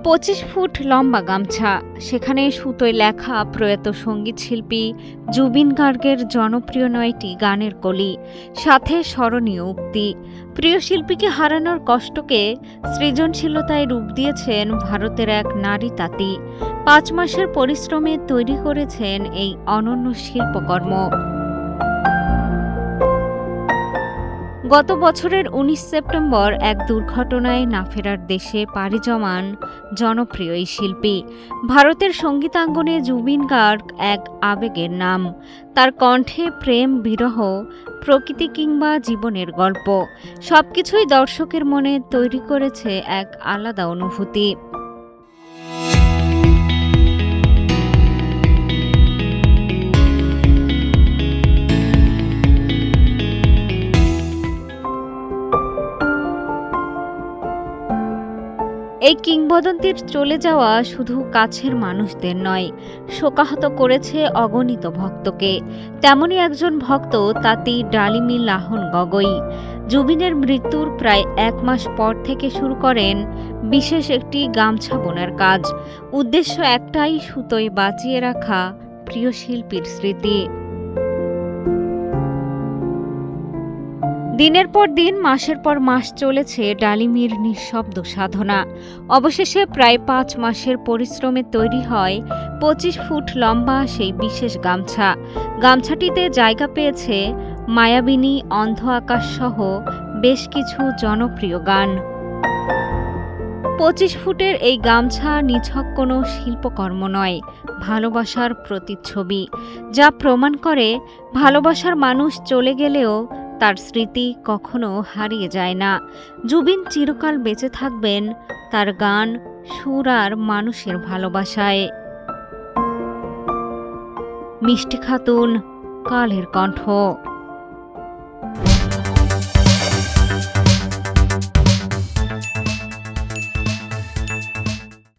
25 foot লম্বা গামছা, সেখানে সুতোয় লেখা প্রয়াত সঙ্গীতশিল্পী জুবিন গার্গের জনপ্রিয় 9টি গানের কলি, সাথে স্মরণীয় উক্তি। প্রিয় শিল্পীকে হারানোর কষ্টকে সৃজনশীলতায় রূপ দিয়েছেন ভারতের এক নারী তাঁতি। 5 মাসের পরিশ্রমে তৈরি করেছেন এই অনন্য শিল্পকর্ম। গত বছরের 19 সেপ্টেম্বর এক দুর্ঘটনায় না ফেরার দেশে পাড়ি জমান জনপ্রিয় এই শিল্পী। ভারতের সঙ্গীতাঙ্গনে জুবিন গার্গ এক আবেগের নাম। তার কণ্ঠে প্রেম, বিরহ, প্রকৃতি কিংবা জীবনের গল্প সবকিছুই দর্শকের মনে তৈরি করেছে এক আলাদা অনুভূতি। এই কিংবদন্তির চলে যাওয়া শুধু কাছের মানুষদের নয়, শোকাহত করেছে অগণিত ভক্তকে। তেমনই একজন ভক্ত তাঁতি ডালিমি লাহন গগৈ। জুবিনের মৃত্যুর প্রায় 1 মাস পর থেকে শুরু করেন বিশেষ একটি গামছা বোনার কাজ। উদ্দেশ্য একটাই, সুতোয় বাঁচিয়ে রাখা প্রিয় শিল্পীর স্মৃতি। দিনের পর দিন, মাসের পর মাস চলেছে ডালিমির নিঃশব্দ সাধনা। অবশেষে প্রায় 5 মাসের পরিশ্রমে তৈরি হয় 25 ফুট লম্বা সেই বিশেষ গামছা। গামছাটিতে জায়গা পেয়েছে মায়াবিনী, অন্ধ আকাশ সহ বেশ কিছু জনপ্রিয় গান। 25 ফুটের এই গামছা নিছক কোনো শিল্পকর্ম নয়, ভালোবাসার প্রতিচ্ছবি, যা প্রমাণ করে ভালোবাসার মানুষ চলে গেলেও তার স্মৃতি কখনো হারিয়ে যায় না। জুবিন চিরকাল বেঁচে থাকবেন তার গান, সুর আর মানুষের ভালোবাসায়। মিষ্টি খাতুন, কালের কণ্ঠ।